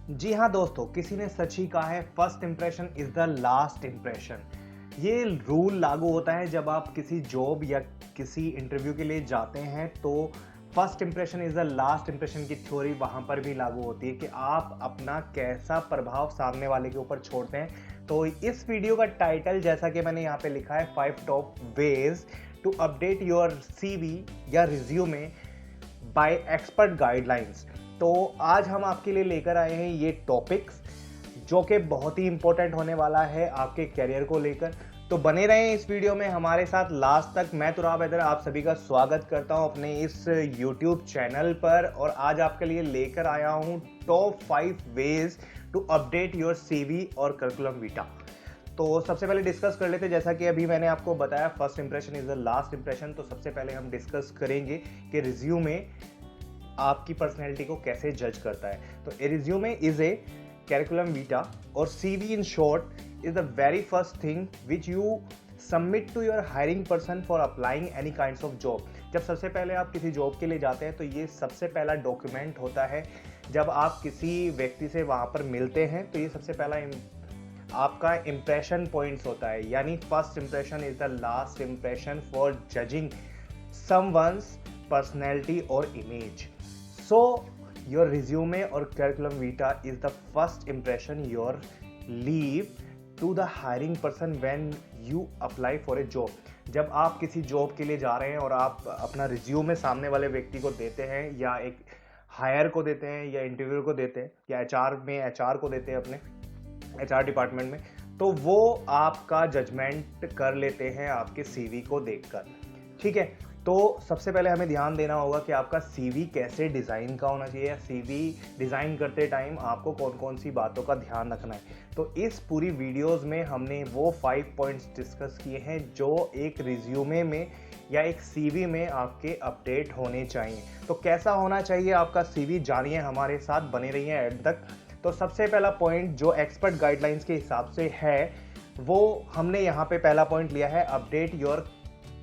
जी हाँ दोस्तों, किसी ने सच ही कहा है, first impression is the last impression. ये रूल लागू होता है जब आप किसी जॉब या किसी इंटरव्यू के लिए जाते हैं, तो first impression is the last impression की थ्योरी वहां पर भी लागू होती है कि आप अपना कैसा प्रभाव सामने वाले के ऊपर छोड़ते हैं। तो इस वीडियो का टाइटल, जैसा कि मैंने यहाँ पे लिखा है, 5 top ways to update your CV या रिज्यूमे बाय एक्सपर्ट गाइडलाइंस। तो आज हम आपके लिए लेकर आए हैं ये टॉपिक्स, जो कि बहुत ही इंपॉर्टेंट होने वाला है आपके करियर को लेकर। तो बने रहें इस वीडियो में हमारे साथ लास्ट तक। मैं तुराब हैदर आप सभी का स्वागत करता हूं अपने इस यूट्यूब चैनल पर, और आज आपके लिए लेकर आया हूं top 5 ways to update your CV और करिकुलम वीटा। तो सबसे पहले डिस्कस कर लेते हैं, जैसा कि अभी मैंने आपको बताया, first impression is the last impression. तो सबसे पहले हम डिस्कस करेंगे कि रिज्यूमे आपकी पर्सनैलिटी को कैसे जज करता है। तो a resume is a curriculum vitae और CV in short is the very first thing which you submit to your hiring person for applying any kinds of job. जब सबसे पहले आप किसी जॉब के लिए जाते हैं तो ये सबसे पहला डॉक्यूमेंट होता है। जब आप किसी व्यक्ति से वहाँ पर मिलते हैं तो ये सबसे पहला आपका इंप्रेशन पॉइंट्स होता है, यानी first impression is the last impression for judging someone's personality और image. So your resume or curriculum vitae is the first impression you leave to the hiring person when you apply for a job। जब आप किसी job के लिए जा रहे हैं और आप अपना रिज्यूमे सामने वाले व्यक्ति को देते हैं, या एक हायर को देते हैं, या इंटरव्यूअर को देते हैं, या एचआर को देते हैं अपने एचआर डिपार्टमेंट में, तो वो आपका जजमेंट कर लेते हैं आपके सीवी को देखकर। ठीक है, तो सबसे पहले हमें ध्यान देना होगा कि आपका सीवी कैसे डिज़ाइन का होना चाहिए, या सीवी डिज़ाइन करते टाइम आपको कौन कौन सी बातों का ध्यान रखना है। तो इस पूरी वीडियोस में हमने वो 5 पॉइंट्स डिस्कस किए हैं जो एक रिज्यूमे में या एक सीवी में आपके अपडेट होने चाहिए। तो कैसा होना चाहिए आपका सीवी, जानिए, हमारे साथ बने रहिए एंड तक। तो सबसे पहला पॉइंट जो एक्सपर्ट गाइडलाइंस के हिसाब से है, वो हमने यहाँ पे पहला पॉइंट लिया है, अपडेट योर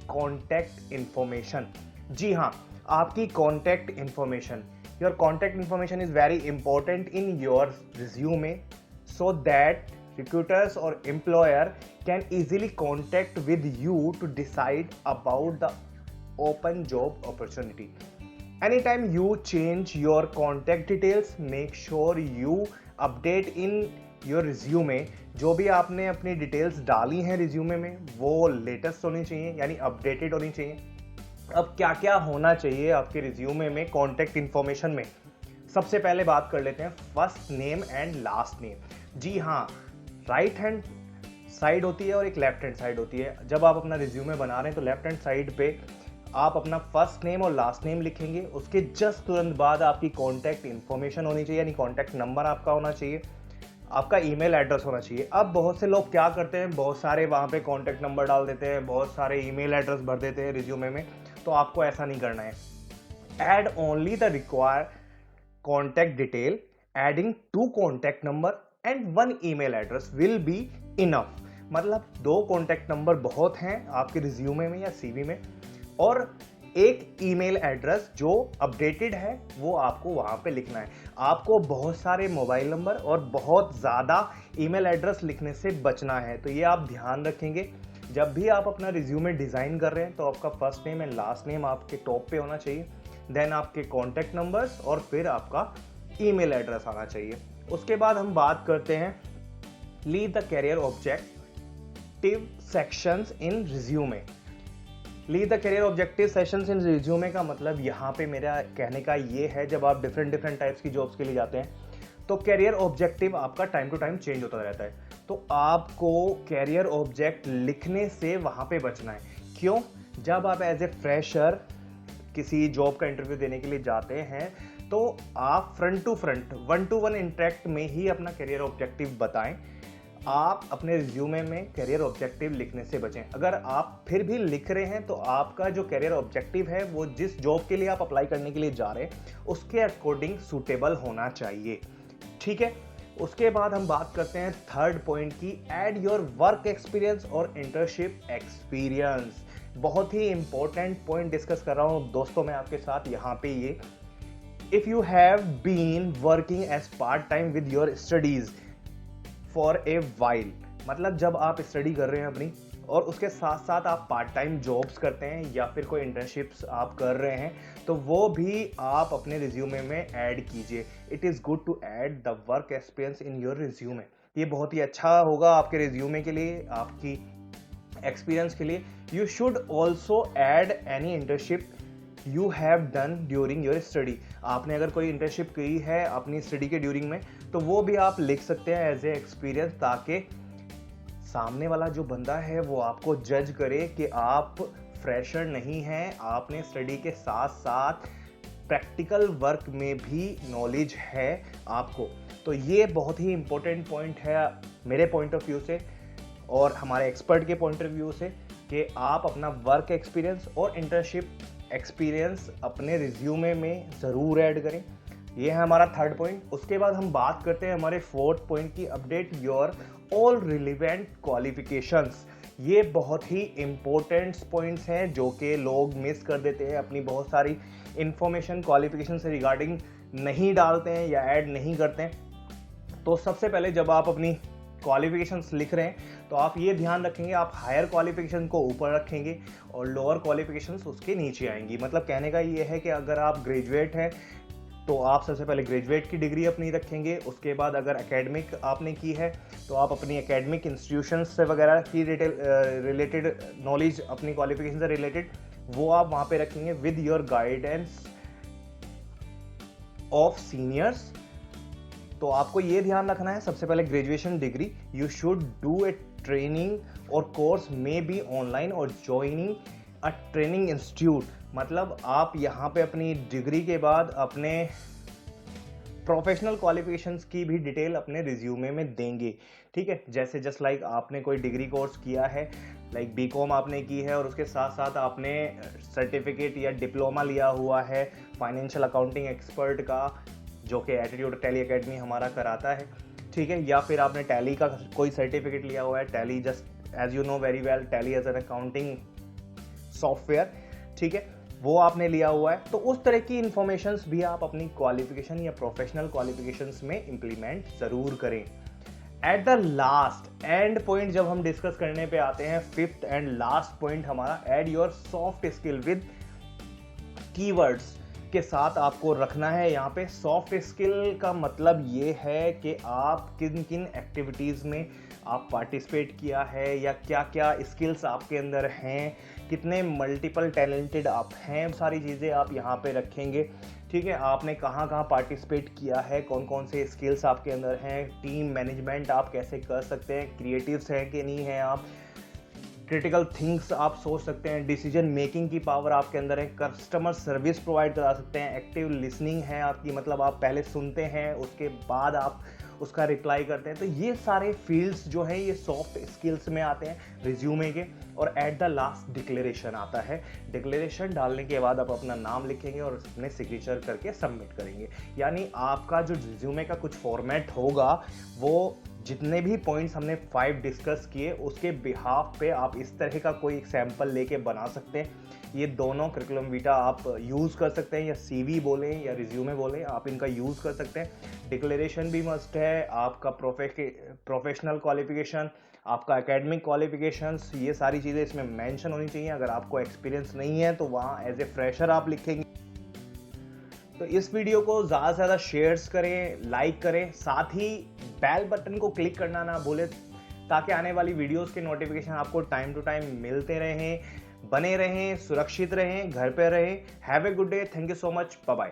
कॉन्टैक्ट इंफॉर्मेशन। जी हाँ, आपकी contact information, your contact information is very important in your resume so that recruiters और employer can easily contact with you to decide about the open job opportunity. Anytime you change your contact details, make sure you update in your resume। जो भी आपने अपनी details डाली हैं resume में, वो latest होनी चाहिए, यानी अपडेटेड होनी चाहिए। अब क्या क्या होना चाहिए आपके रिज्यूमे में कॉन्टैक्ट इन्फॉर्मेशन में, सबसे पहले बात कर लेते हैं first name and last name. जी हाँ, राइट हैंड साइड होती है और एक लेफ्ट हैंड साइड होती है। जब आप अपना रिज्यूमे बना रहे हैं तो लेफ्ट हैंड साइड पे आप अपना फर्स्ट नेम और लास्ट नेम लिखेंगे। उसके जस्ट तुरंत बाद आपकी कॉन्टैक्ट इन्फॉर्मेशन होनी चाहिए, यानी कॉन्टैक्ट नंबर आपका होना चाहिए, आपका ईमेल एड्रेस होना चाहिए। अब बहुत से लोग क्या करते हैं, बहुत सारे वहाँ पे कॉन्टैक्ट नंबर डाल देते हैं, बहुत सारे ईमेल एड्रेस भर देते हैं रिज्यूमे में। तो आपको ऐसा नहीं करना है। Add only the require contact detail, adding 2 contact number and 1 email address will be enough. मतलब 2 कॉन्टैक्ट नंबर बहुत हैं आपके रिज्यूमे में या सीवी में, और एक ईमेल एड्रेस जो अपडेटेड है वो आपको वहां पे लिखना है। आपको बहुत सारे मोबाइल नंबर और बहुत ज़्यादा ईमेल एड्रेस लिखने से बचना है। तो ये आप ध्यान रखेंगे जब भी आप अपना रिज्यूमे डिज़ाइन कर रहे हैं। तो आपका first name and last name आपके टॉप पे होना चाहिए, देन आपके कॉन्टैक्ट नंबर्स, और फिर आपका ईमेल एड्रेस आना चाहिए। उसके बाद हम बात करते हैं leave the career objective sections in resume. Leave the career objective sessions in resume का मतलब यहाँ पे मेरा कहने का ये है, जब आप डिफरेंट टाइप्स की जॉब्स के लिए जाते हैं तो करियर ऑब्जेक्टिव आपका टाइम टू टाइम चेंज होता रहता है। तो आपको करियर ऑब्जेक्ट लिखने से वहाँ पे बचना है। क्यों? जब आप एज ए फ्रेशर किसी जॉब का इंटरव्यू देने के लिए जाते हैं तो आप front to front 1-to-1 interact में ही अपना करियर ऑब्जेक्टिव बताएं। आप अपने रिज्यूमे में करियर ऑब्जेक्टिव लिखने से बचें। अगर आप फिर भी लिख रहे हैं तो आपका जो करियर ऑब्जेक्टिव है वो जिस जॉब के लिए आप अप्लाई करने के लिए जा रहे हैं उसके अकॉर्डिंग सूटेबल होना चाहिए। ठीक है, उसके बाद हम बात करते हैं थर्ड पॉइंट की, ऐड योर वर्क एक्सपीरियंस और इंटर्नशिप एक्सपीरियंस। बहुत ही इंपॉर्टेंट पॉइंट डिस्कस कर रहा हूं दोस्तों मैं आपके साथ यहाँ पे। ये if you have been working as part time with your studies for a while, मतलब जब आप स्टडी कर रहे हैं अपनी और उसके साथ साथ आप पार्ट टाइम जॉब्स करते हैं या फिर कोई इंटर्नशिप्स आप कर रहे हैं, तो वो भी आप अपने रिज्यूमे में ऐड कीजिए। It is good to add the work experience in your resume. ये बहुत ही अच्छा होगा आपके रिज्यूमे के लिए, आपकी एक्सपीरियंस के लिए। You should also add any internship you have done during your study. आपने अगर कोई इंटर्नशिप की है अपनी स्टडी के ड्यूरिंग में, तो वो भी आप लिख सकते हैं एज ए एक्सपीरियंस, ताकि सामने वाला जो बंदा है वो आपको जज करे कि आप फ्रेशर नहीं हैं, आपने स्टडी के साथ साथ प्रैक्टिकल वर्क में भी नॉलेज है आपको। तो ये बहुत ही इंपॉर्टेंट पॉइंट है मेरे पॉइंट ऑफ व्यू से और हमारे एक्सपर्ट के पॉइंट ऑफ व्यू से, कि आप अपना वर्क एक्सपीरियंस और इंटर्नशिप एक्सपीरियंस अपने रिज्यूमे में ज़रूर ऐड करें। ये है हमारा थर्ड पॉइंट। उसके बाद हम बात करते हैं हमारे फोर्थ पॉइंट की, update your all relevant qualifications. ये बहुत ही इंपॉर्टेंट पॉइंट्स हैं जो कि लोग मिस कर देते हैं, अपनी बहुत सारी इंफॉर्मेशन क्वालिफिकेशन से रिगार्डिंग नहीं डालते हैं या ऐड नहीं करते हैं। तो सबसे पहले जब आप अपनी क्वालिफिकेशंस लिख रहे हैं तो आप ये ध्यान रखेंगे, आप हायर क्वालिफिकेशन को ऊपर रखेंगे और लोअर क्वालिफिकेशंस उसके नीचे आएंगी। मतलब कहने का ये है कि अगर आप ग्रेजुएट हैं तो आप सबसे पहले ग्रेजुएट की डिग्री अपनी रखेंगे। उसके बाद अगर एकेडमिक आपने की है तो आप अपनी एकेडमिक इंस्टीट्यूशंस से वगैरह की रिलेटेड नॉलेज, अपनी क्वालिफिकेशन से रिलेटेड, वो आप वहाँ पे रखेंगे with your guidance of seniors. तो आपको ये ध्यान रखना है, सबसे पहले graduation degree, you should do a training और कोर्स में बी ऑनलाइन और ज्वाइनिंग अ ट्रेनिंग इंस्टीट्यूट। मतलब आप यहाँ पे अपनी डिग्री के बाद अपने प्रोफेशनल क्वालिफिकेशंस की भी डिटेल अपने रिज्यूमे में देंगे, ठीक है। जैसे जस्ट लाइक आपने कोई डिग्री कोर्स किया है, लाइक बीकॉम आपने की है और उसके साथ साथ आपने सर्टिफिकेट या डिप्लोमा लिया हुआ है फाइनेंशियल अकाउंटिंग एक्सपर्ट का, जो कि एटीट्यूड टैली एकेडमी हमारा कराता है, ठीक है। या फिर आपने टैली का कोई सर्टिफिकेट लिया हुआ है, Tally just as you know very well, Tally as an accounting software, ठीक है, वो आपने लिया हुआ है। तो उस तरह की इंफॉर्मेशंस भी आप अपनी क्वालिफिकेशन या प्रोफेशनल क्वालिफिकेशंस में इंप्लीमेंट ज़रूर करें। At the last and point जब हम डिस्कस करने पे आते हैं, फिफ्थ एंड लास्ट पॉइंट हमारा, add your soft skill with keywords के साथ आपको रखना है। यहाँ पे सॉफ्ट स्किल का मतलब ये है कि आप किन किन एक्टिविटीज़ में आप पार्टिसिपेट किया है या क्या क्या स्किल्स आपके अंदर हैं, कितने मल्टीपल टैलेंटेड आप हैं, सारी चीज़ें आप यहाँ पे रखेंगे, ठीक है। आपने कहाँ कहाँ पार्टिसिपेट किया है, कौन कौन से स्किल्स आपके अंदर हैं, टीम मैनेजमेंट आप कैसे कर सकते हैं, क्रिएटिव्स हैं कि नहीं हैं आप, क्रिटिकल थिंग्स आप सोच सकते हैं, डिसीजन मेकिंग की पावर आपके अंदर है, कस्टमर सर्विस प्रोवाइड करा सकते हैं, एक्टिव लिसनिंग है आपकी, मतलब आप पहले सुनते हैं उसके बाद आप उसका रिप्लाई करते हैं। तो ये सारे फील्ड्स जो हैं ये सॉफ्ट स्किल्स में आते हैं रिज्यूमे के। और एट द लास्ट डिक्लेरेशन आता है। डिक्लेरेशन डालने के बाद आप अपना नाम लिखेंगे और अपने सिग्नेचर करके सबमिट करेंगे। यानी आपका जो रिज्यूमे का कुछ फॉर्मेट होगा, वो जितने भी पॉइंट्स हमने 5 डिस्कस किए उसके बिहाफ पे आप इस तरह का कोई सैंपल लेके बना सकते हैं। ये दोनों करिकुलम वीटा आप यूज़ कर सकते हैं, या सीवी बोलें या रिज्यूमे बोलें, आप इनका यूज़ कर सकते हैं। डिक्लेरेशन भी मस्ट है, आपका प्रोफेशनल क्वालिफिकेशन, आपका एकेडमिक क्वालिफिकेशंस, ये सारी चीज़ें इसमें मेंशन होनी चाहिए। अगर आपको एक्सपीरियंस नहीं है तो वहाँ एज ए फ्रेशर आप लिखेंगे। तो इस वीडियो को ज़्यादा से ज़्यादा शेयर्स करें, लाइक करें, साथ ही बेल बटन को क्लिक करना ना भूलें, ताकि आने वाली वीडियोस के नोटिफिकेशन आपको टाइम टू टाइम मिलते रहें। बने रहें, सुरक्षित रहें, घर पे रहें। Have a good day, thank you so much, bye bye.